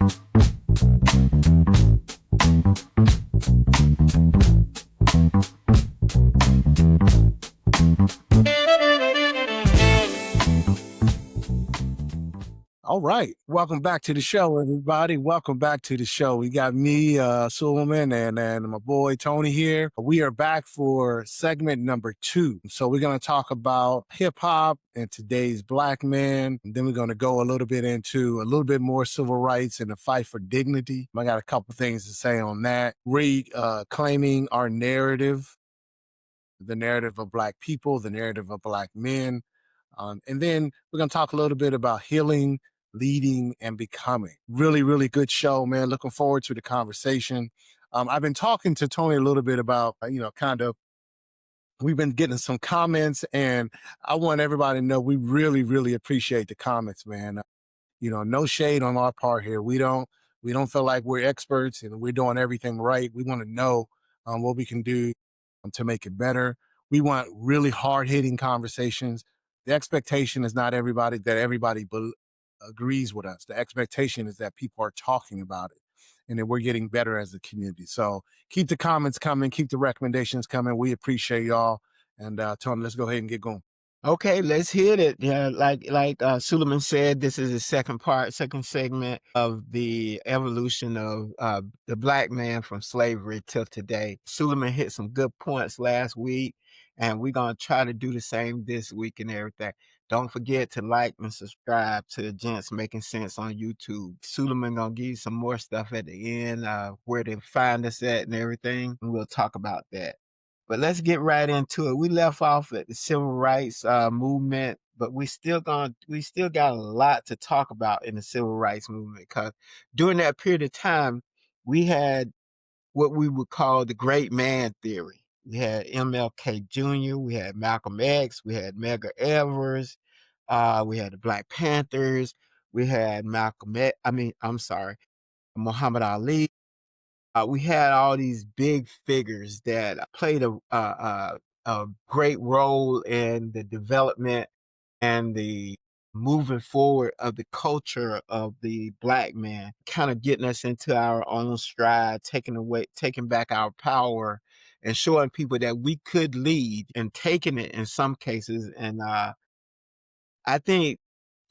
All right. Welcome back to the show, everybody. Welcome back to the show. We got me, Suleiman, and my boy Tony here. We are back for segment number 2. So we're going to talk about hip hop and today's black man. And then we're going to go a little bit into a little bit more civil rights and the fight for dignity. I got a couple things to say on that. Reclaiming our narrative, the narrative of black people, the narrative of black men. And then we're going to talk a little bit about healing, leading, and becoming. Really, really good show, man. Looking forward to the conversation. I've been talking to Tony a little bit about, we've been getting some comments, and I want everybody to know we really, really appreciate the comments, man. No shade on our part here. We don't feel like we're experts and we're doing everything right. We want to know what we can do to make it better. We want really hard-hitting conversations. The expectation is not that everybody agrees with us. The expectation is that people are talking about it and that we're getting better as a community. So keep the comments coming, keep the recommendations coming. We appreciate y'all. And Tony, let's go ahead and get going. Okay, let's hit it. Yeah, like Suleiman said, this is the second segment of the evolution of the black man from slavery till today. Suleiman hit some good points last week, and we're gonna try to do the same this week and everything. Don't forget to like and subscribe to the Gents Making Sense on YouTube. Suleiman gonna give you some more stuff at the end, where to find us at and everything, and we'll talk about that. But let's get right into it. We left off at the civil rights movement, but we still got a lot to talk about in the civil rights movement, because during that period of time, we had what we would call the great man theory. We had MLK Jr., we had Malcolm X, we had Medgar Evers, we had the Black Panthers, we had Muhammad Ali. We had all these big figures that played a great role in the development and the moving forward of the culture of the black man, kind of getting us into our own stride, taking back our power, and showing people that we could lead, and taking it in some cases. And I think,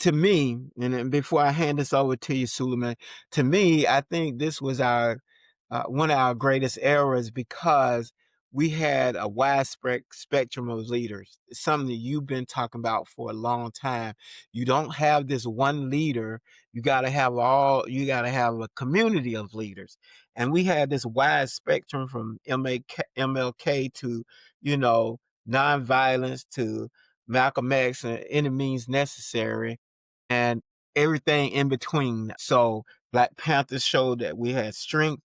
to me, and then before I hand this over to you, Suleiman, to me, I think this was one of our greatest eras, because we had a widespread spectrum of leaders. It's something that you've been talking about for a long time. You don't have this one leader. You got to have a community of leaders. And we had this wide spectrum from MLK to, nonviolence, to Malcolm X and Any Means Necessary, and everything in between. So Black Panthers showed that we had strength,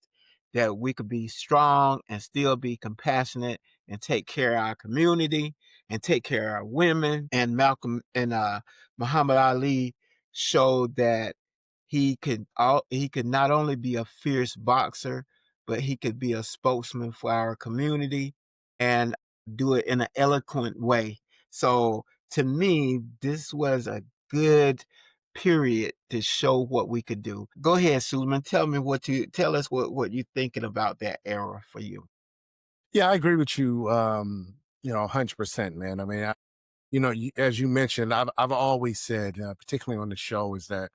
that we could be strong and still be compassionate and take care of our community and take care of our women. And Muhammad Ali showed that he could not only be a fierce boxer, but he could be a spokesman for our community and do it in an eloquent way. So to me, this was a good period to show what we could do. Go ahead, Suleiman. Tell us what you're thinking about that era for you. Yeah, I agree with you, 100%, man. I mean, as you mentioned, I've always said, particularly on the show, is that,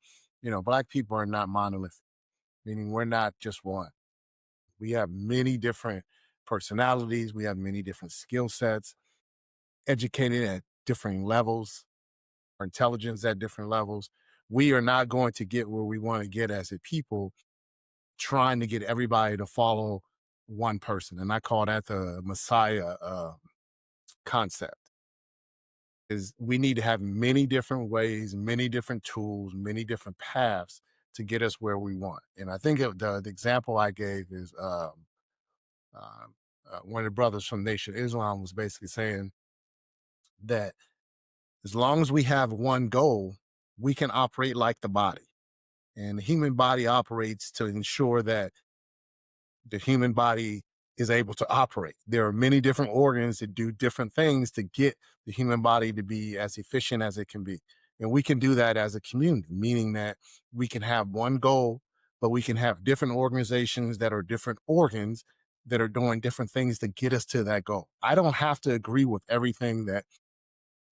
black people are not monolithic, meaning we're not just one. We have many different personalities. We have many different skill sets, educated at different levels, our intelligence at different levels. We are not going to get where we want to get as a people trying to get everybody to follow one person. And I call that the Messiah concept. Is we need to have many different ways, many different tools, many different paths to get us where we want. And I think the example I gave is one of the brothers from Nation of Islam was basically saying that as long as we have one goal, we can operate like the body. And the human body operates to ensure that the human body is able to operate. There are many different organs that do different things to get the human body to be as efficient as it can be. And we can do that as a community, meaning that we can have one goal, but we can have different organizations that are different organs that are doing different things to get us to that goal. I don't have to agree with everything that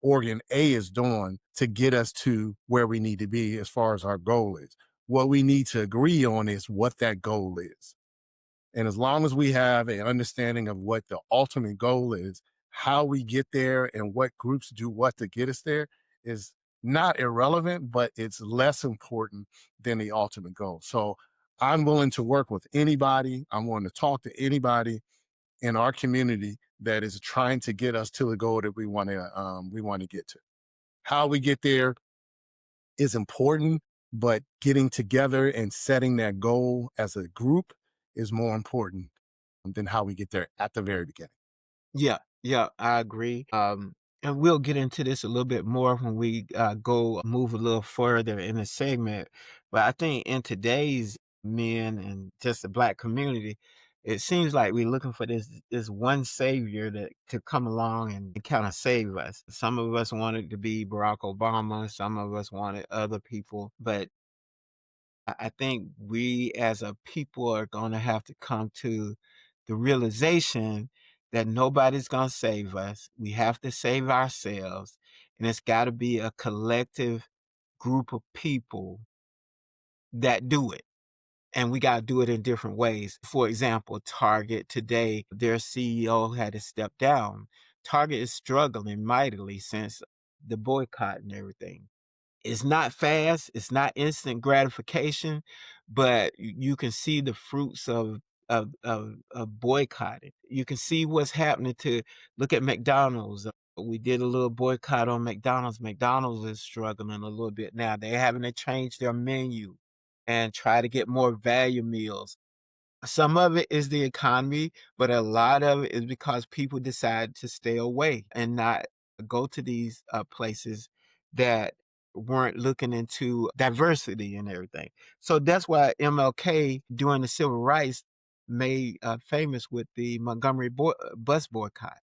organ A is doing to get us to where we need to be as far as our goal is. What we need to agree on is what that goal is. And as long as we have an understanding of what the ultimate goal is, how we get there and what groups do what to get us there is not irrelevant, but it's less important than the ultimate goal. So I'm willing to work with anybody. I'm willing to talk to anybody in our community that is trying to get us to the goal that we want to get to. How we get there is important, but getting together and setting that goal as a group is more important than how we get there at the very beginning. Yeah, yeah, I agree. And we'll get into this a little bit more when we go move a little further in the segment. But I think in today's men and just the black community, it seems like we're looking for this one savior that to come along and kind of save us. Some of us wanted to be Barack Obama, some of us wanted other people, but I think we as a people are going to have to come to the realization that nobody's going to save us. We have to save ourselves. And it's got to be a collective group of people that do it. And we got to do it in different ways. For example, Target today, their CEO had to step down. Target is struggling mightily since the boycott and everything. It's not fast, it's not instant gratification, but you can see the fruits of boycotting. You can see what's happening to look at McDonald's. We did a little boycott on McDonald's. McDonald's is struggling a little bit now. They're having to change their menu and try to get more value meals. Some of it is the economy, but a lot of it is because people decide to stay away and not go to these places that weren't looking into diversity and everything. So that's why MLK during the civil rights made famous with the bus boycott.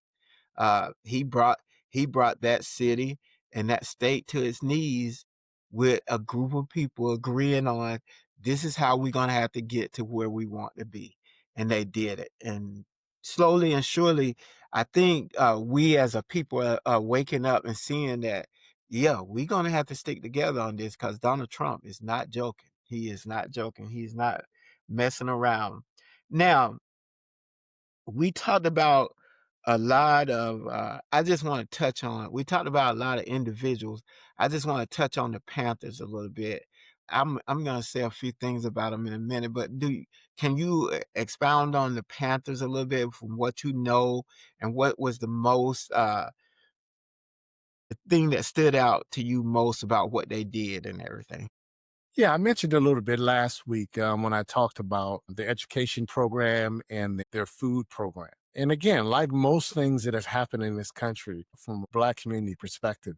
He brought that city and that state to its knees with a group of people agreeing on this is how we're gonna have to get to where we want to be, and they did it. And slowly and surely, I think we as a people are waking up and seeing that yeah, we're gonna have to stick together on this because Donald Trump is not joking. He is not joking. He's not messing around. Now, we talked about a lot of I just want to touch on we talked about a lot of individuals. I just want to touch on the Panthers a little bit. I'm going to say a few things about them in a minute, but can you expound on the Panthers a little bit from what you know, and what was the most the thing that stood out to you most about what they did and everything? Yeah, I mentioned a little bit last week when I talked about the education program and their food program. And again, like most things that have happened in this country from a Black community perspective,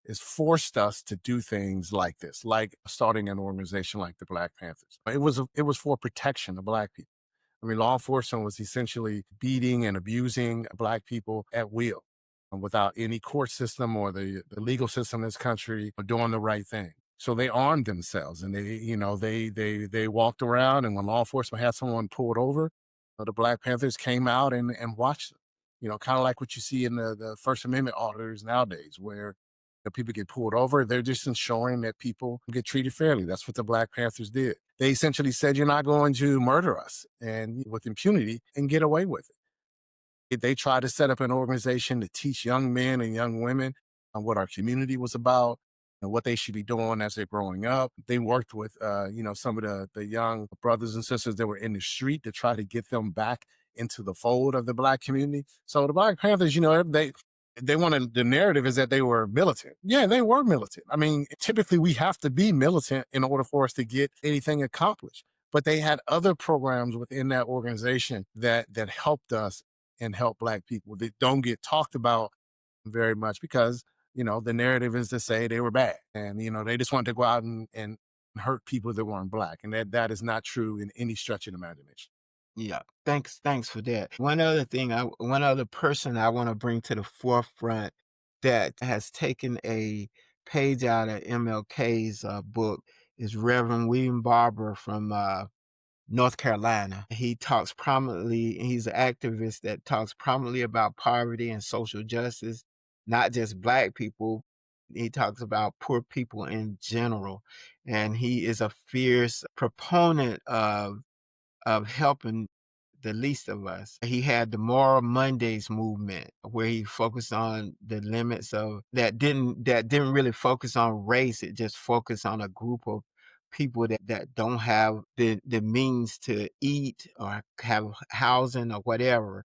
is forced us to do things like this, like starting an organization like the Black Panthers. It was for protection of Black people. I mean, law enforcement was essentially beating and abusing Black people at will without any court system or the legal system in this country doing the right thing. So they armed themselves and they walked around, and when law enforcement had someone pulled over, the Black Panthers came out and watched them. Kind of like what you see in the First Amendment auditors nowadays, where people get pulled over. They're just ensuring that people get treated fairly. That's what the Black Panthers did. They essentially said, "You're not going to murder us and with impunity and get away with it." They tried to set up an organization to teach young men and young women on what our community was about and what they should be doing as they're growing up. They worked with, some of the young brothers and sisters that were in the street to try to get them back into the fold of the Black community. So the Black Panthers, they wanted, the narrative is that they were militant. Yeah, they were militant. I mean, typically we have to be militant in order for us to get anything accomplished. But they had other programs within that organization that helped us and help Black people that don't get talked about very much because the narrative is to say they were bad, and they just want to go out and hurt people that weren't Black, and that is not true in any stretch of the imagination. Yeah, thanks for that. One other person I want to bring to the forefront that has taken a page out of MLK's book is Reverend William Barber from North Carolina. He talks prominently, he's an activist that talks prominently about poverty and social justice, not just Black people. He talks about poor people in general. And he is a fierce proponent of helping the least of us. He had the Moral Mondays movement where he focused on the limits of that didn't really focus on race. It just focused on a group of people that don't have the means to eat or have housing or whatever.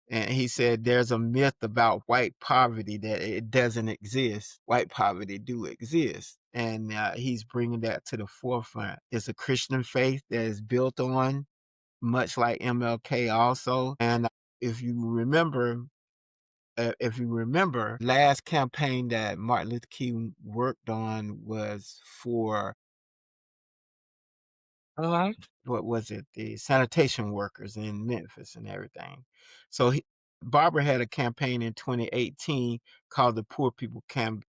And he said there's a myth about white poverty that it doesn't exist. White poverty do exist. And he's bringing that to the forefront. It's a Christian faith that is built on much like MLK also. And if you remember, last campaign that Martin Luther King worked on was for what was it? The sanitation workers in Memphis and everything. So Barbara had a campaign in 2018 called the Poor People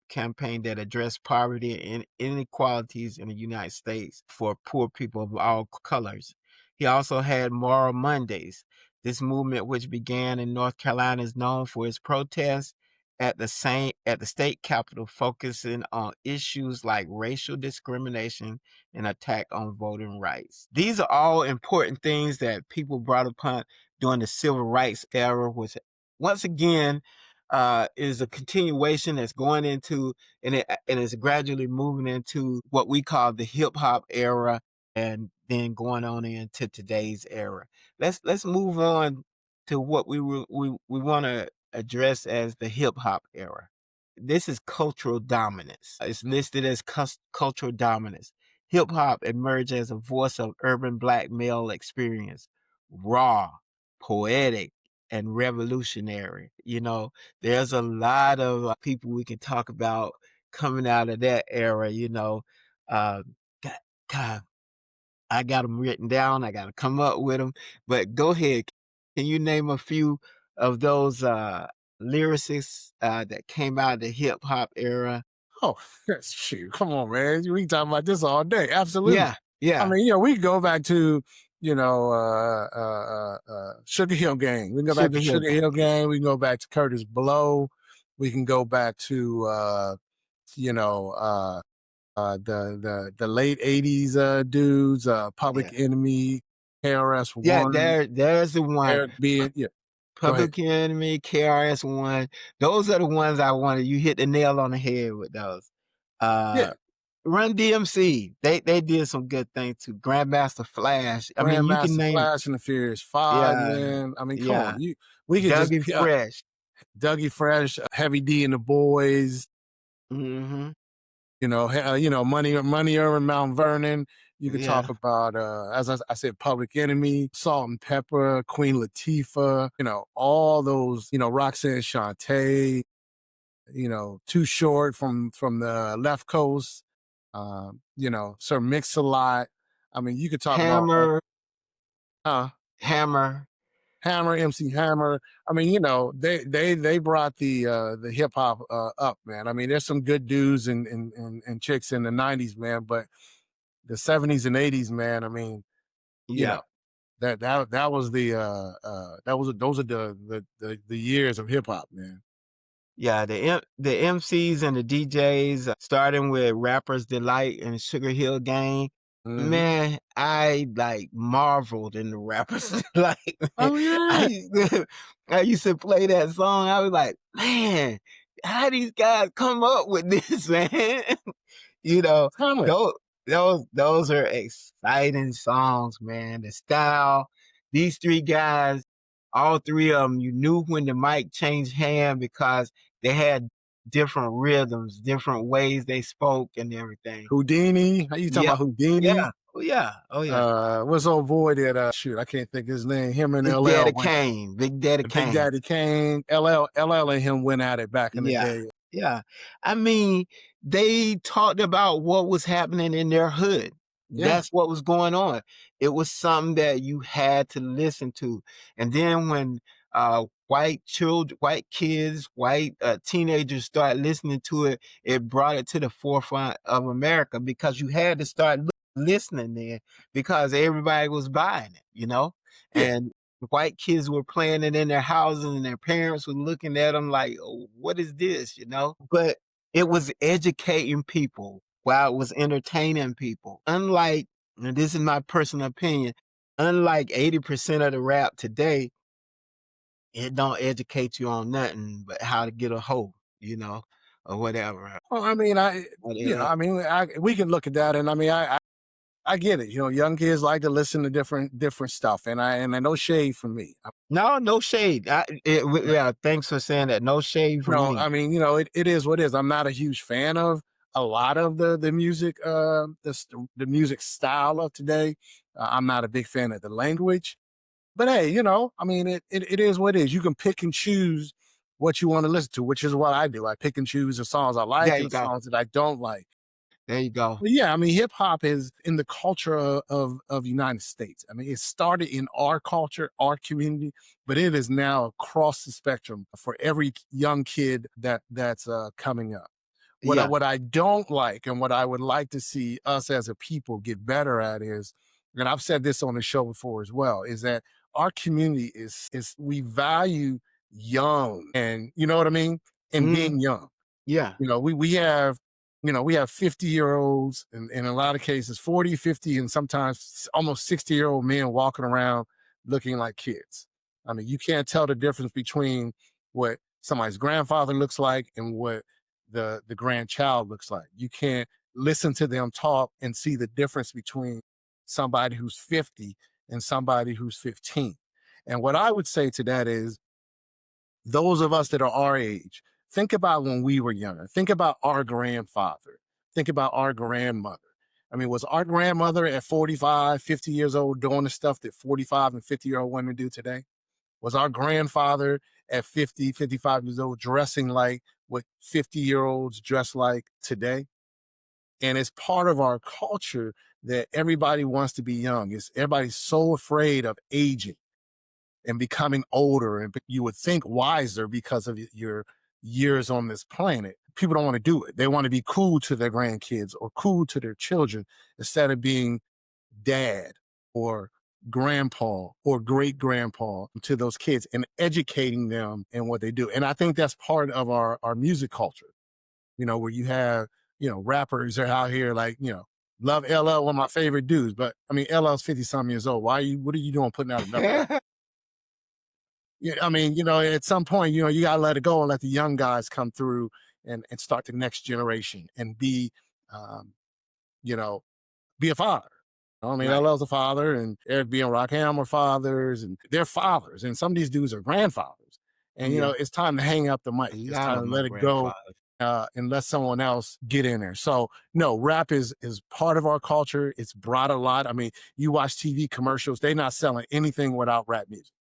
Campaign that addressed poverty and inequalities in the United States for poor people of all colors. He also had Moral Mondays. This movement, which began in North Carolina, is known for its protests at the state capitol, focusing on issues like racial discrimination and attack on voting rights. These are all important things that people brought upon during the civil rights era, which once again is a continuation that's going into and is gradually moving into what we call the hip hop era, and then going on into today's era. Let's move on to what we want to address as the hip hop era. This is cultural dominance. It's listed as cultural dominance. Hip hop emerged as a voice of urban Black male experience, raw, poetic, and revolutionary. You know, there's a lot of people we can talk about coming out of that era. You know, uh, God, God, I got them written down. I got to come up with them. But go ahead. Can you name a few of those lyricists that came out of the hip hop era? Oh, shoot. Come on, man. We can talk about this all day. Absolutely. Yeah, yeah. I mean, we can go back to, Sugar Hill Gang. We can go back to Sugar Hill Gang. We can go back to Curtis Blow. We can go back to, the late 80s dudes, Public Enemy, KRS-One. Yeah, there's the one. Eric B. Yeah. Public Enemy, KRS-One. Those are the ones I wanted. You hit the nail on the head with those. Run DMC. They did some good things too. Grandmaster Flash. I mean, you can name Flash and the Furious Five, man. I mean, come on. We could Dougie Fresh. Dougie Fresh, Heavy D and the Boys. Mm-hmm. Money Urban Mount Vernon. You could talk about, as I said, Public Enemy, Salt and Pepper, Queen Latifah, all those, Roxanne Shante, Too Short from the Left Coast, Sir Mix-a-Lot. I mean, you could talk about Hammer, MC Hammer. I mean, they brought the hip hop up, man. I mean, there's some good dudes and chicks in the 90s, man, but the 70s and 80s, man, I mean, that was those are the years of hip hop, man. Yeah, the MCs and the DJs, starting with Rappers Delight and Sugar Hill Gang. Mm-hmm. Man, I marveled in the Rappers Delight. Oh yeah. I used to play that song. I was like, man, how these guys come up with this, man? Those are exciting songs, man. The style, these three guys, all three of them, you knew when the mic changed hand because they had different rhythms, different ways they spoke and everything. Houdini, how you talking about Houdini? Yeah, oh yeah. What's old boy that I can't think his name. Him and Big LL. Big Daddy Kane. LL and him went at it back in the day. Yeah. I mean, they talked about what was happening in their hood. Yeah. That's what was going on. It was something that you had to listen to. And then when white children, white kids, white teenagers start listening to it, it brought it to the forefront of America because you had to start listening then because everybody was buying it, you know? Yeah. And white kids were playing it in their houses and their parents were looking at them like, oh, what is this, you know? But it was educating people while it was entertaining people. Unlike, and this is my personal opinion, unlike 80% of the rap today, it don't educate you on nothing but how to get a hoe, you know, or whatever. Well, I mean, But we can look at that, and I mean, I get it. You know, young kids like to listen to different stuff, and no shade from me. no, no shade. Yeah, thanks for saying that. No shade from No, me. I mean, it is what it is. I'm not a huge fan of a lot of the music, the music style of today. I'm not a big fan of the language, but hey, I mean, it is what it is. You can pick and choose what you want to listen to, which is what I do. I pick and choose the songs I like There and you the go. songs that I don't like. There you go. Well, yeah, I mean, hip hop is in the culture of United States. I mean, it started in our culture, our community, but it is now across the spectrum for every young kid that's coming up. Yeah. What I don't like and what I would like to see us as a people get better at is, and I've said this on the show before as well, is that our community is we value young, and you know what I mean, and Mm, being young. yeah. We have 50-year-olds and in a lot of cases 40, 50, and sometimes almost 60-year-old men walking around looking like kids. I mean, you can't tell the difference between what somebody's grandfather looks like and what the grandchild looks like. You can't listen to them talk and see the difference between somebody who's 50 and somebody who's 15. And what I would say to that is, those of us that are our age, think about when we were younger. Think about our grandfather. Think about our grandmother. I mean, was our grandmother at 45, 50 years old doing the stuff that 45 and 50-year-old women do today? Was our grandfather at 50, 55 years old dressing like what 50-year-olds dress like today? And it's part of our culture that everybody wants to be young. Everybody's so afraid of aging and becoming older, and you would think wiser because of your years on this planet. People don't want to do it. They want to be cool to their grandkids or cool to their children instead of being dad or grandpa or great grandpa to those kids and educating them in what they do. And I think that's part of our music culture, where you have, rappers are out here like, love LL, one of my favorite dudes. But I mean, LL's 50 some years old. What are you doing putting out another? Yeah, I mean, at some point, you gotta let it go and let the young guys come through and start the next generation and um, you know, be a father. I mean, Right. LL's a father, and Eric B and Rakim are fathers, and they're fathers, and some of these dudes are grandfathers. And Yeah. it's time to hang up the mic. A It's lot time of to my let it go, grandfathers. and let someone else get in there. So no, rap is part of our culture. It's brought a lot. I mean, you watch TV commercials; they're not selling anything without rap music.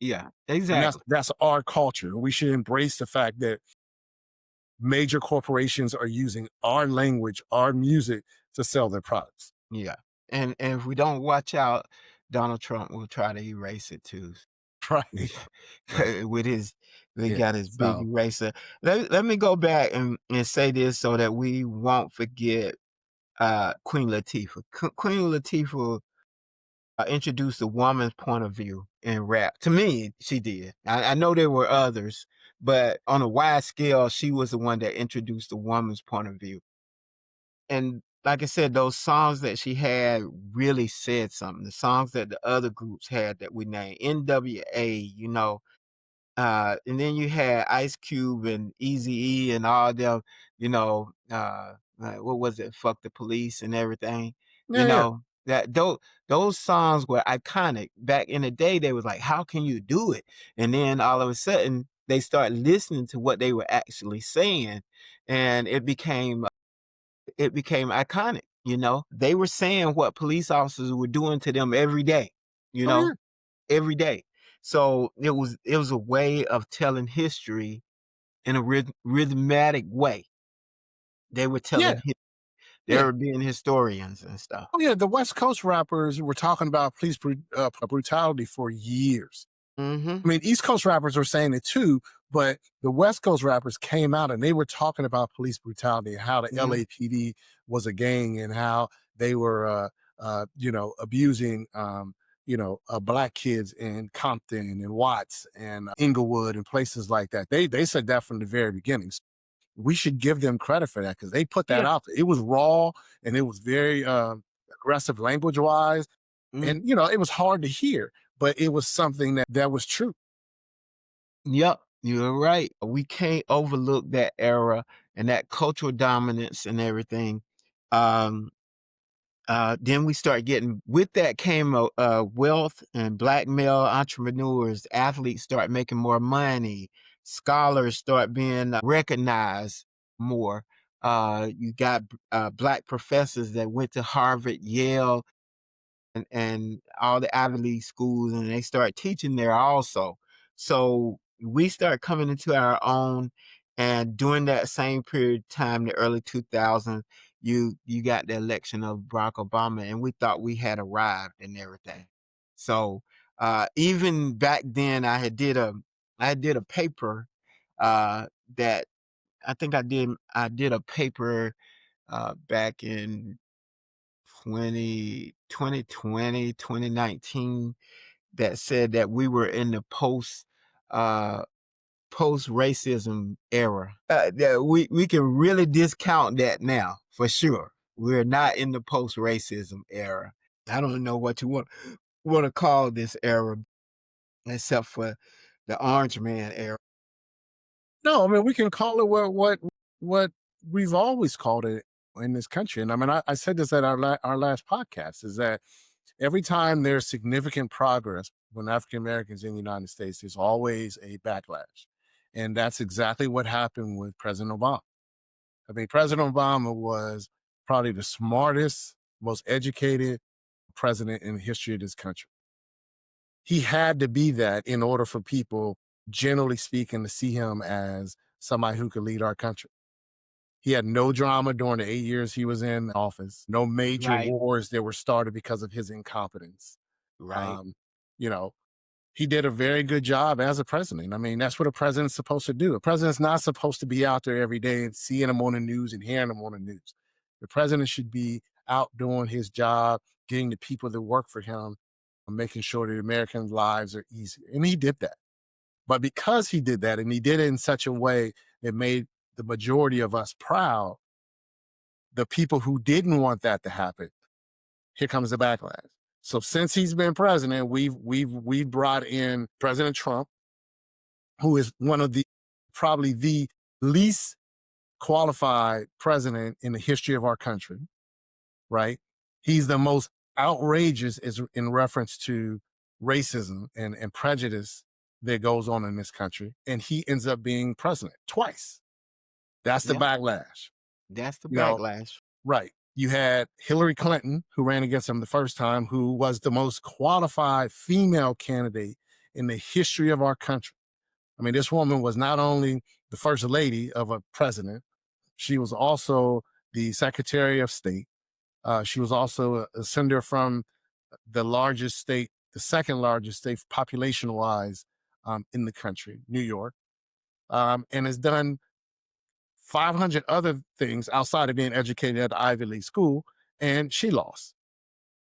Yeah, And that's exactly. that's our culture. We should embrace the fact that major corporations are using our language, our music to sell their products. Yeah. And if we don't watch out, Donald Trump will try to erase it too. Right. Right. With his we Yeah. got his big So eraser. Let me go back and say this so that we won't forget Queen Latifah. Queen Latifah introduced a woman's point of view in rap. To me, she did. I know there were others, but on a wide scale, she was the one that introduced a woman's point of view. And like I said, those songs that she had really said something. The songs that the other groups had that we named, NWA, and then you had Ice Cube and Eazy-E and all them, what was it? Fuck the Police and everything. You yeah, yeah. know, that those songs were iconic. Back in the day, they was like, how can you do it? And then all of a sudden, they start listening to what they were actually saying, and it became iconic. They were saying what police officers were doing to them every day. You Oh know, yeah. every day. So it was a way of telling history in a rhythmatic way. They were telling Yeah. they Yeah. were being historians and stuff. Oh yeah. The West Coast rappers were talking about police brutality for years. Mm-hmm. I mean, East Coast rappers were saying it too, but the West Coast rappers came out and they were talking about police brutality and how the Mm-hmm. LAPD was a gang and how they were, abusing, black kids in Compton and Watts and Inglewood and places like that. They said that from the very beginning. We should give them credit for that because they put that Yeah. out there. It was raw and it was very aggressive language wise. Mm. And, it was hard to hear, but it was something that was true. Yep, you're right. We can't overlook that era and that cultural dominance and everything. Um, then we start getting with that came wealth and black male entrepreneurs, athletes start making more money, scholars start being recognized more. You got black professors that went to Harvard, Yale, and all the Ivy League schools, and they start teaching there also. So we start coming into our own, and during that same period of time, the early 2000s, you got the election of Barack Obama, and we thought we had arrived and everything. So even back then, I did a paper that I did a paper back in 2019 that said that we were in the uh post racism era. That we can really discount that now for sure. We're not in the post racism era. I don't know what you want to call this era except for the Orange Man era. No, I mean we can call it what we've always called it in this country. And I mean, I said this at our last podcast is that every time there's significant progress when African Americans in the United States, there's always a backlash, and that's exactly what happened with President Obama. I mean, President Obama was probably the smartest, most educated president in the history of this country. He had to be that in order for people, generally speaking, to see him as somebody who could lead our country. He had no drama during the 8 years he was in office, no major Right, wars that were started because of his incompetence. right, Um, you know, he did a very good job as a president. I mean, that's what a president's supposed to do. A president's not supposed to be out there every day and seeing him on the news and hearing him on the news. The president should be out doing his job, getting the people that work for him, making sure that American lives are easier. And he did that. But because he did that and he did it in such a way that made the majority of us proud, the people who didn't want that to happen, here comes the backlash. So since he's been president, we've brought in President Trump, who is one of the probably the least qualified president in the history of our country, right? He's the most outrageous is in reference to racism and prejudice that goes on in this country. And he ends up being president twice. That's the yeah. backlash. That's the You know, backlash. right. You had Hillary Clinton, who ran against him the first time, who was the most qualified female candidate in the history of our country. I mean, this woman was not only the first lady of a president, she was also the Secretary of State. She was also a senator from the largest state, the second largest state population wise in the country, New York, and has done 500 other things outside of being educated at the Ivy League school, and she lost.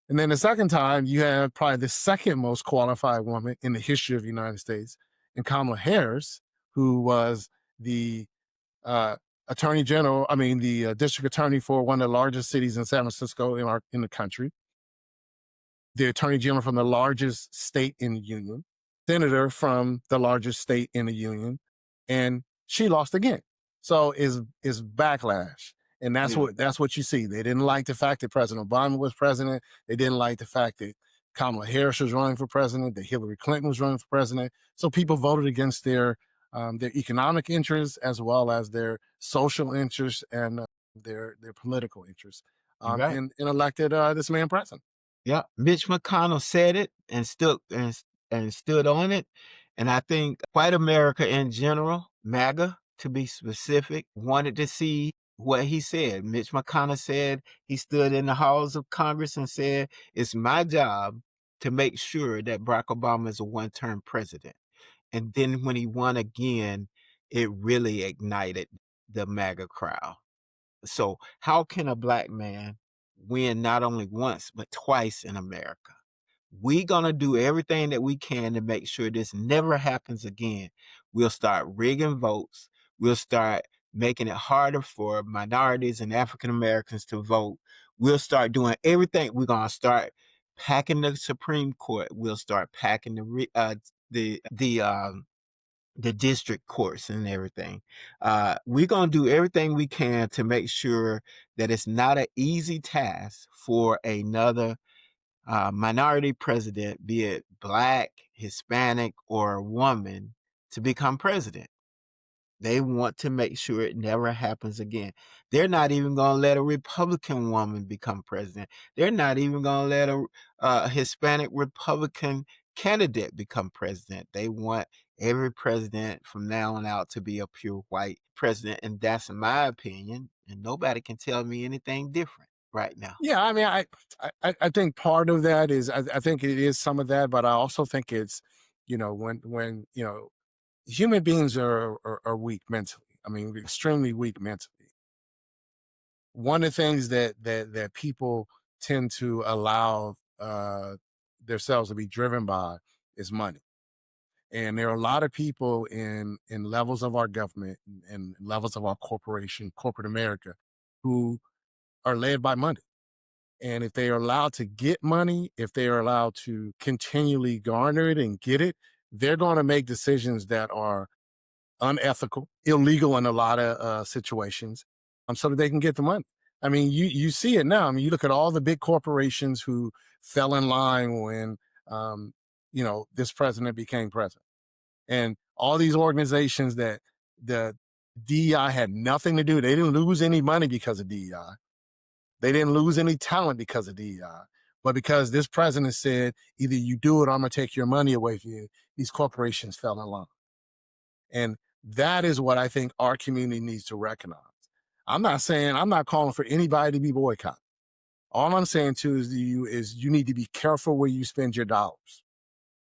And then the second time, you have probably the second most qualified woman in the history of the United States, and Kamala Harris, who was the uh, attorney general, the district attorney for one of the largest cities in San Francisco in the country, the attorney general from the largest state in the union, senator from the largest state in the union, and she lost again. So is backlash. And Yeah. that's what you see. They didn't like the fact that President Obama was president. They didn't like the fact that Kamala Harris was running for president, that Hillary Clinton was running for president. So people voted against their economic interests as well as their social interests and their political interests, Right. and elected this man president. Yeah, Mitch McConnell said it and stood on it, and I think white America in general, MAGA to be specific, wanted to see what he said. Mitch McConnell said he stood in the halls of Congress and said, "It's my job to make sure that Barack Obama is a one-term president. And then when he won again, it really ignited the MAGA crowd. So how can a black man win not only once, but twice in America? We gonna do everything that we can to make sure this never happens again. We'll start rigging votes. We'll start making it harder for minorities and African Americans to vote. We'll start doing everything. We're gonna start packing the Supreme Court. We'll start packing the district courts and everything. We're gonna do everything we can to make sure that it's not an easy task for another minority president, be it black, Hispanic, or a woman, to become president. They want to make sure it never happens again. They're not even going to let a Republican woman become president. They're not even going to let a Hispanic Republican candidate become president. They want every president from now on out to be a pure white president. And that's my opinion. And nobody can tell me anything different right now. Yeah, I mean, I think part of that is I think it is some of that, but I also think it's, when human beings are weak mentally. I mean, extremely weak mentally. One of the things that people tend to allow themselves to be driven by is money. And there are a lot of people in levels of our government and levels of our corporate America, who are led by money. And if they are allowed to get money, if they are allowed to continually garner it and get it, they're going to make decisions that are unethical, illegal in a lot of situations, so that they can get the money. I mean, you see it now. I mean, you look at all the big corporations who fell in line when this president became president, and all these organizations that the DEI had nothing to do. They didn't lose any money because of DEI. They didn't lose any talent because of DEI. But because this president said, either you do it or I'm going to take your money away from you, these corporations fell in line. And that is what I think our community needs to recognize. I'm not calling for anybody to be boycotted. All I'm saying too is you need to be careful where you spend your dollars.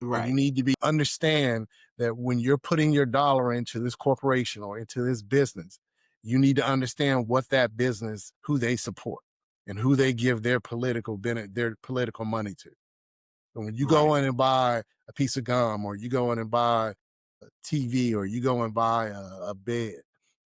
Right. And you need to understand that when you're putting your dollar into this corporation or into this business, you need to understand what that business, who they support and who they give their political money to. And when you go in and buy a piece of gum, or you go in and buy a TV, or you go and buy a bed,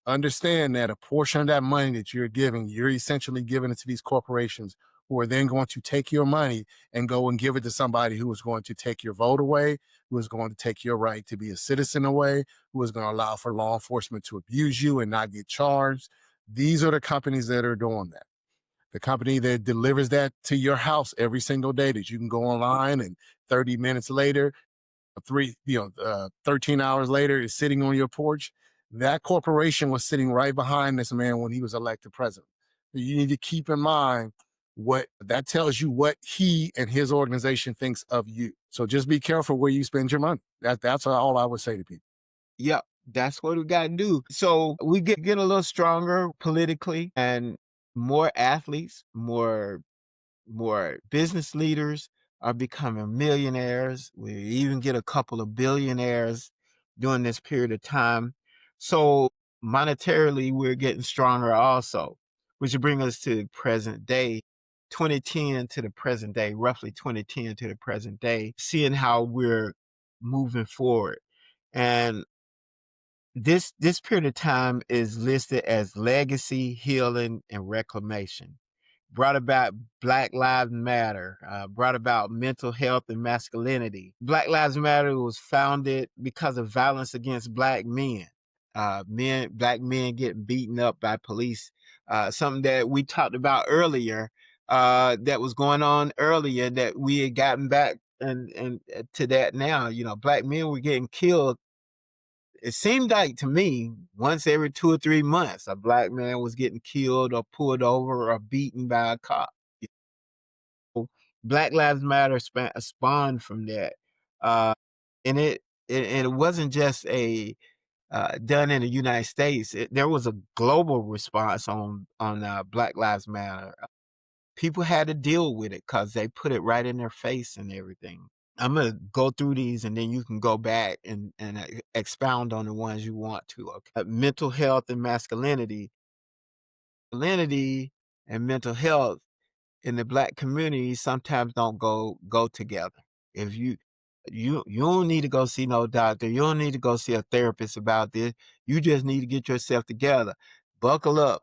understand that a portion of that money that you're giving, you're essentially giving it to these corporations, who are then going to take your money and go and give it to somebody who is going to take your vote away, who is going to take your right to be a citizen away, who is going to allow for law enforcement to abuse you and not get charged. These are the companies that are doing that. The company that delivers that to your house every single day, that you can go online and 30 minutes later, 13 hours later, is sitting on your porch. That corporation was sitting right behind this man when he was elected president. You need to keep in mind what that tells you, what he and his organization thinks of you. So just be careful where you spend your money. That's all I would say to people. Yep, that's what we got to do. So we get a little stronger politically, and more athletes, more business leaders are becoming millionaires. We even get a couple of billionaires during this period of time. So monetarily, we're getting stronger also, which brings us to present day, 2010 to the present day, roughly 2010 to the present day, seeing how we're moving forward. And this period of time is listed as legacy, healing, and reclamation. Brought about Black Lives Matter, brought about mental health and masculinity. Black Lives Matter was founded because of violence against black men. Black men getting beaten up by police. Something that we talked about earlier, that was going on earlier, that we had gotten back and to that now. Black men were getting killed. It seemed like to me, once every 2 or 3 months, a black man was getting killed or pulled over or beaten by a cop. Black Lives Matter spawned from that, and it wasn't just a done in the United States. There was a global response on Black Lives Matter. people had to deal with it because they put it right in their face and everything. I'm gonna go through these and then you can go back and expound on the ones you want to. Okay. Mental health and masculinity. Masculinity and mental health in the Black community sometimes don't go together. If you don't need to go see no doctor, you don't need to go see a therapist about this. You just need to get yourself together. Buckle up,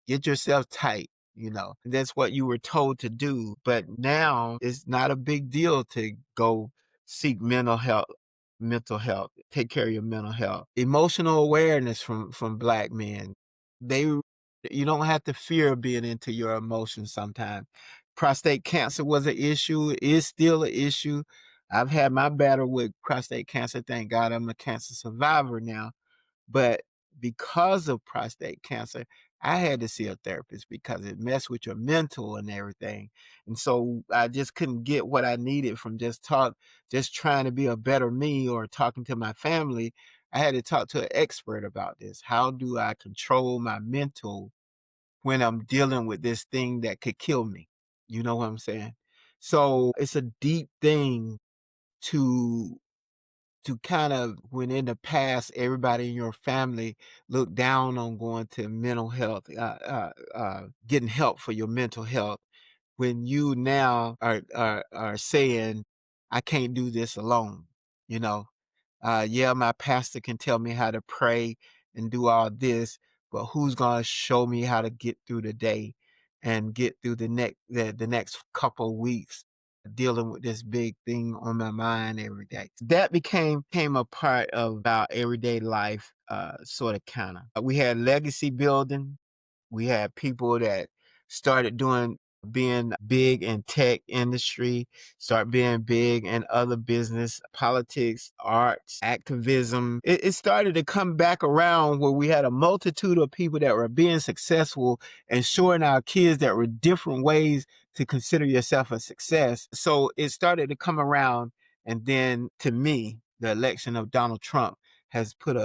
get yourself tight, you know. That's what you were told to do. But now it's not a big deal to go seek mental health, take care of your mental health. Emotional awareness from Black men. They you don't have to fear being into your emotions sometimes. Prostate cancer was an issue, is still an issue. I've had my battle with prostate cancer. Thank God I'm a cancer survivor now. But because of prostate cancer, I had to see a therapist because it messed with your mental and everything. And so I just couldn't get what I needed from just trying to be a better me or talking to my family. I had to talk to an expert about this. How do I control my mental when I'm dealing with this thing that could kill me? You know what I'm saying? So it's a deep thing to kind of, when in the past everybody in your family looked down on going to mental health, getting help for your mental health, when you now are saying, I can't do this alone, you know. Yeah, my pastor can tell me how to pray and do all this, but who's gonna show me how to get through the day and get through the next couple of weeks dealing with this big thing on my mind every day. That became a part of our everyday life, sort of kind of. We had legacy building. We had people that started being big in tech industry, start being big in other business, politics, arts, activism. It started to come back around where we had a multitude of people that were being successful and showing our kids that were different ways to consider yourself a success. So it started to come around. And then to me, the election of Donald Trump has put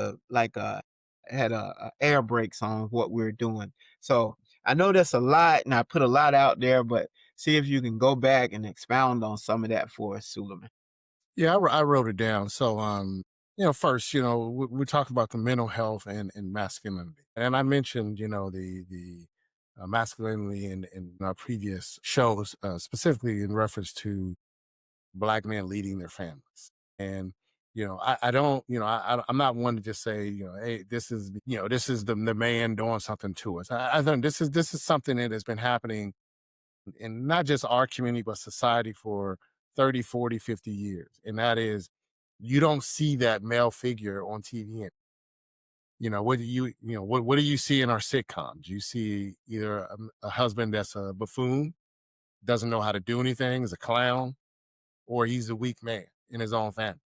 had a air brakes on what we're doing. So I know that's a lot, and I put a lot out there, but see if you can go back and expound on some of that for us, Suleiman. Yeah, I wrote it down. So, first, we talked about the mental health and masculinity, and I mentioned, the masculinity in our previous shows, specifically in reference to Black men leading their families. And I don't, I'm not one to just say, hey, this is the man doing something to us. I think this is something that has been happening in not just our community, but society for 30, 40, 50 years. And that is, you don't see that male figure on TV. And, what do you see in our sitcoms? You see either a husband that's a buffoon, doesn't know how to do anything, is a clown, or he's a weak man in his own family.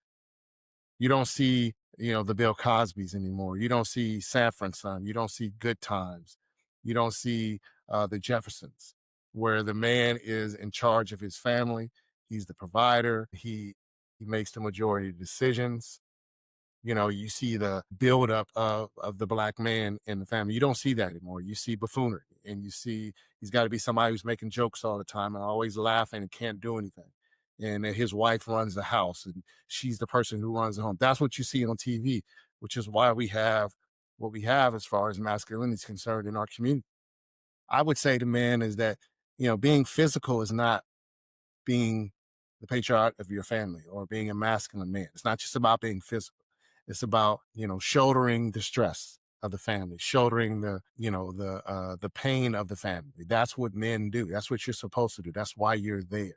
You don't see, the Bill Cosbys anymore. You don't see Sanford and Son. You don't see Good Times. You don't see the Jeffersons, where the man is in charge of his family. He's the provider. He makes the majority of decisions. You see the buildup of the Black man in the family. You don't see that anymore. You see buffoonery, and you see he's got to be somebody who's making jokes all the time and always laughing and can't do anything. And that his wife runs the house and she's the person who runs the home. That's what you see on TV, which is why we have what we have as far as masculinity is concerned in our community. I would say to men is that, being physical is not being the patriarch of your family or being a masculine man. It's not just about being physical. It's about, shouldering the stress of the family, shouldering the pain of the family. That's what men do. That's what you're supposed to do. That's why you're there.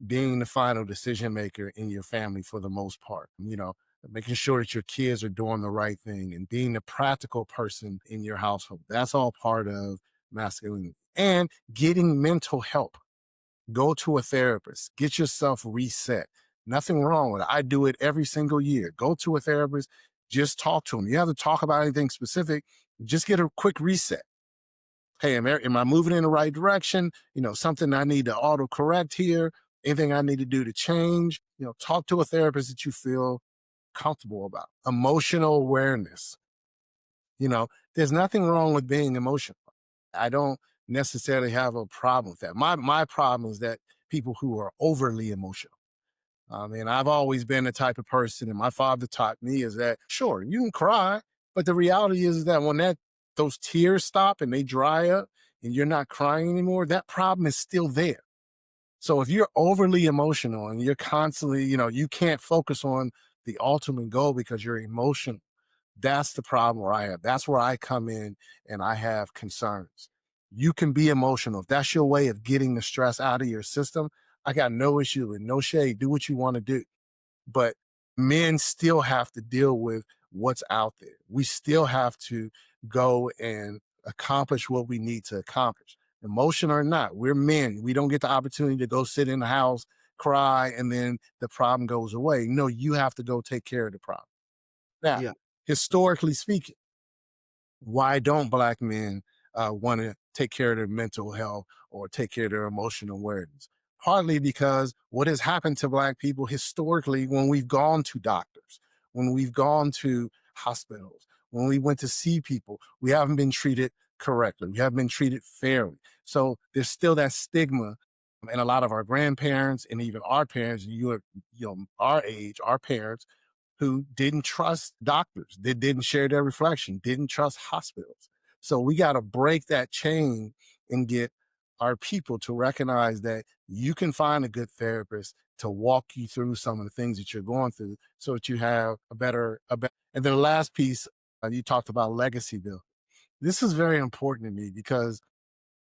Being the final decision maker in your family for the most part, making sure that your kids are doing the right thing and being the practical person in your household. That's all part of masculinity. And getting mental help. Go to a therapist, get yourself reset. Nothing wrong with it. I do it every single year. Go to a therapist, just talk to them. You have to talk about anything specific, just get a quick reset. Hey, am I moving in the right direction? Something I need to auto correct here, anything I need to do to change. Talk to a therapist that you feel comfortable about. Emotional awareness. There's nothing wrong with being emotional. I don't necessarily have a problem with that. My problem is that people who are overly emotional. And I've always been the type of person, and my father taught me is that sure you can cry, but the reality is that when those tears stop and they dry up, and you're not crying anymore, that problem is still there. So if you're overly emotional and you're constantly, you can't focus on the ultimate goal because you're emotional. That's the problem where I have. That's where I come in and I have concerns. You can be emotional. If that's your way of getting the stress out of your system, I got no issue and no shade. Do what you want to do. But men still have to deal with what's out there. We still have to go and accomplish what we need to accomplish. Emotion or not, we're men. We don't get the opportunity to go sit in the house, cry, and then the problem goes away. No, you have to go take care of the problem. Now, Yeah. historically speaking, why don't Black men want to take care of their mental health or take care of their emotional awareness? Partly because what has happened to Black people historically when we've gone to doctors, when we've gone to hospitals, when we went to see people, we haven't been treated correctly. We haven't been treated fairly. So there's still that stigma. And a lot of our grandparents and even our parents, our age, our parents, who didn't trust doctors, they didn't share their reflection, didn't trust hospitals. So we got to break that chain and get our people to recognize that you can find a good therapist to walk you through some of the things that you're going through so that you have a better. And then the last piece, you talked about legacy building. This is very important to me because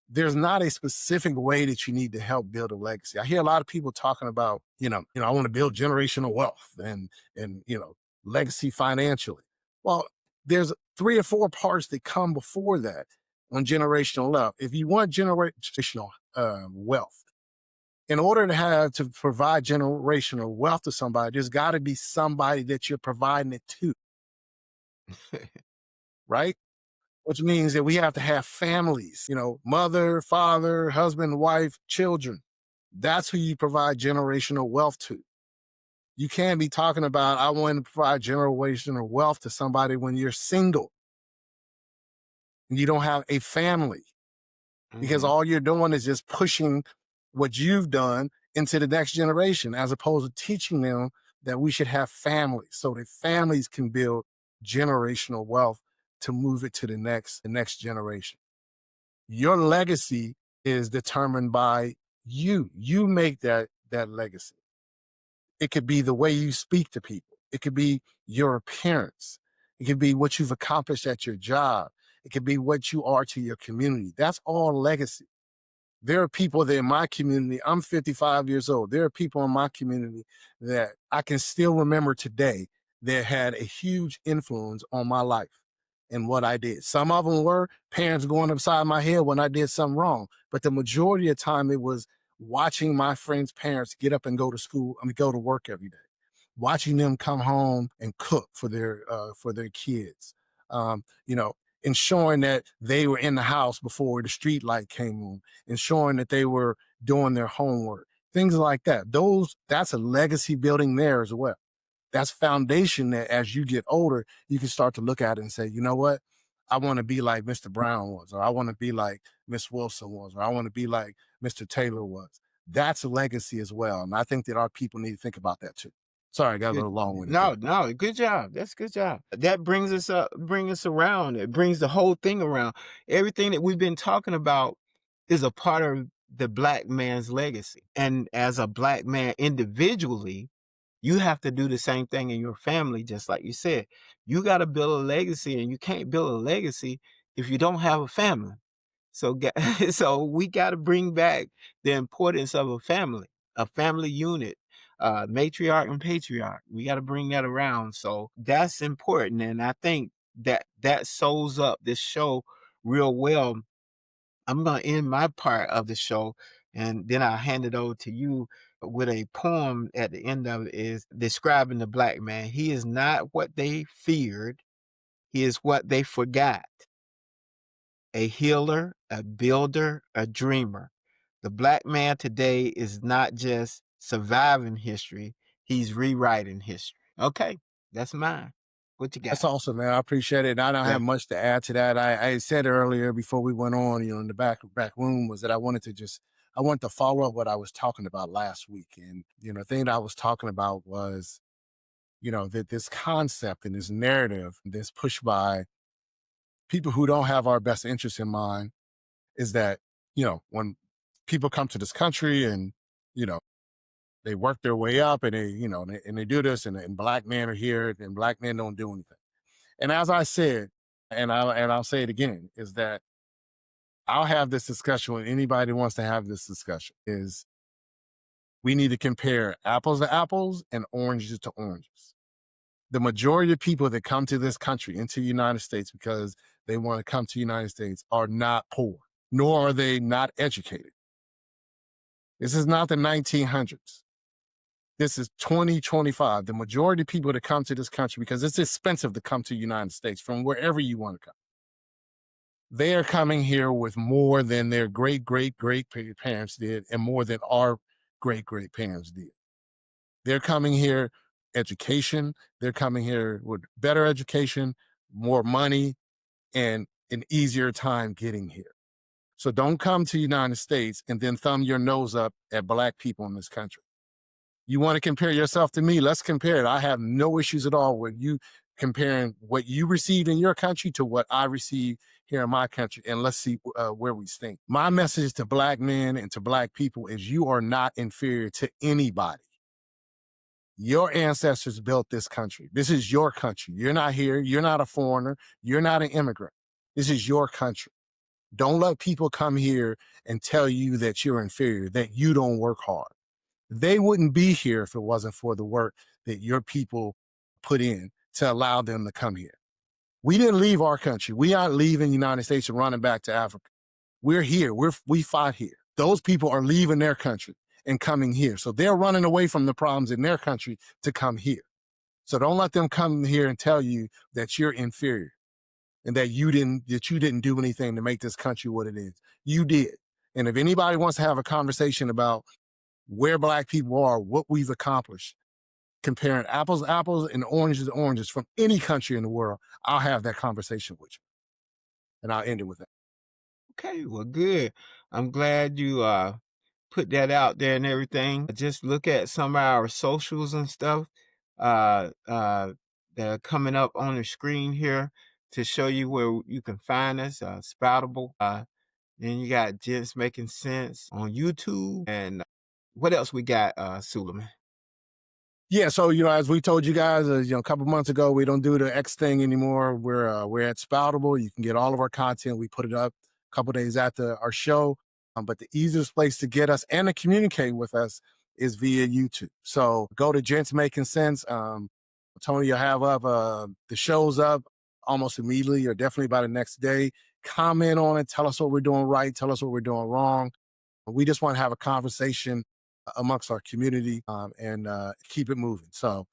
there's not a specific way that you need to help build a legacy. I hear a lot of people talking about, I want to build generational wealth and legacy financially. Well, there's 3 or 4 parts that come before that on generational wealth. If you want generational wealth, in order to provide generational wealth to somebody, there's got to be somebody that you're providing it to, right? Which means that we have to have families, mother, father, husband, wife, children. That's who you provide generational wealth to. You can't be talking about, I want to provide generational wealth to somebody when you're single and you don't have a family because Hmm. all you're doing is just pushing what you've done into the next generation as opposed to teaching them that we should have families so that families can build generational wealth to move it to the next generation. Your legacy is determined by you. You make that legacy. It could be the way you speak to people. It could be your appearance. It could be what you've accomplished at your job. It could be what you are to your community. That's all legacy. There are people that in my community, I'm 55 years old. There are people in my community that I can still remember today that had a huge influence on my life and what I did. Some of them were parents going upside my head when I did something wrong. But the majority of the time it was watching my friends' parents get up and go to school, go to work every day, watching them come home and cook for their kids. Ensuring that they were in the house before the street light came on, ensuring that they were doing their homework, things like that. That's a legacy building there as well. That's foundation that as you get older, you can start to look at it and say, you know what? I want to be like Mr. Brown was, or I want to be like Miss Wilson was, or I want to be like Mr. Taylor was. That's a legacy as well. And I think that our people need to think about that too. Sorry, I got a Good. little long winded there. No, no, good job. That's good job. That brings us up, bring us around. It brings the whole thing around. Everything that we've been talking about is a part of the Black man's legacy. And as a Black man individually, you have to do the same thing in your family, just like you said. You got to build a legacy, and you can't build a legacy if you don't have a family. So, so we got to bring back the importance of a family unit, matriarch and patriarch. We got to bring that around. So that's important, and I think that sews up this show real well. I'm gonna end my part of the show, and then I'll hand it over to you with a poem at the end of it is describing the Black man. He is not what they feared. He is what they forgot. A healer, a builder, a dreamer. The Black man today is not just surviving history, he's rewriting history. Okay, that's mine. What you got? That's awesome, man. I appreciate it. I don't Yeah. have much to add to that. I said earlier before we went on, in the back room, was that I wanted to follow up what I was talking about last week. And, the thing that I was talking about was, that this concept and this narrative that's pushed by people who don't have our best interests in mind is that, when people come to this country and, you know, they work their way up and they do this and black men are here and black men don't do anything. And as I said, and I'll say it again, is that I'll have this discussion when anybody wants to have this discussion. Is we need to compare apples to apples and oranges to oranges. The majority of people that come to this country, into the United States, because they want to come to the United States, are not poor, nor are they not educated. This is not the 1900s. This is 2025. The majority of people that come to this country, because it's expensive to come to the United States from wherever you want to come, they are coming here with more than their great, great, great parents did and more than our great, great parents did. They're coming here education. They're coming here with better education, more money, and an easier time getting here. So don't come to the United States and then thumb your nose up at black people in this country. You want to compare yourself to me? Let's compare it. I have no issues at all with you comparing what you received in your country to what I received here in my country, and let's see where we stand. My message to black men and to black people is you are not inferior to anybody. Your ancestors built this country. This is your country. You're not here. You're not a foreigner. You're not an immigrant. This is your country. Don't let people come here and tell you that you're inferior, that you don't work hard. They wouldn't be here if it wasn't for the work that your people put in to allow them to come here. We didn't leave our country. We aren't leaving the United States and running back to Africa. We're here. We fought here. Those people are leaving their country and coming here. So they're running away from the problems in their country to come here. So don't let them come here and tell you that you're inferior and that you didn't do anything to make this country what it is. You did. And if anybody wants to have a conversation about where black people are, what we've accomplished, comparing apples to apples and oranges to oranges from any country in the world, I'll have that conversation with you. And I'll end it with that. Okay, well, good. I'm glad you put that out there and everything. Just look at some of our socials and stuff that are coming up on the screen here to show you where you can find us. Spoutable. Then you got Gents Making Sense on YouTube. And what else we got, Suleiman? Yeah, so as we told you guys, a couple months ago, we don't do the X thing anymore. We're at Spoutable. You can get all of our content. We put it up a couple days after our show. But the easiest place to get us and to communicate with us is via YouTube. So go to Gents Making Sense. Tony, you'll have up the shows up almost immediately or definitely by the next day. Comment on it. Tell us what we're doing right. Tell us what we're doing wrong. We just want to have a conversation amongst our community and keep it moving. So,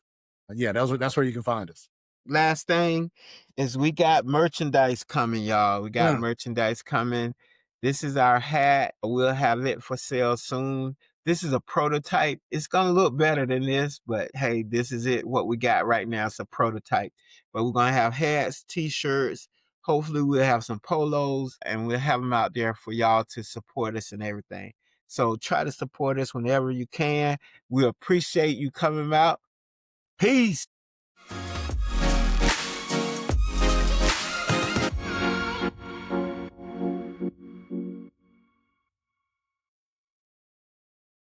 yeah, that's where you can find us. Last thing is we got merchandise coming, y'all. We got merchandise coming. This is our hat. We'll have it for sale soon. This is a prototype. It's gonna look better than this, but hey, this is it. What we got right now is a prototype. But we're gonna have hats, t-shirts. Hopefully we'll have some polos and we'll have them out there for y'all to support us and everything. So try to support us whenever you can. We appreciate you coming out. Peace.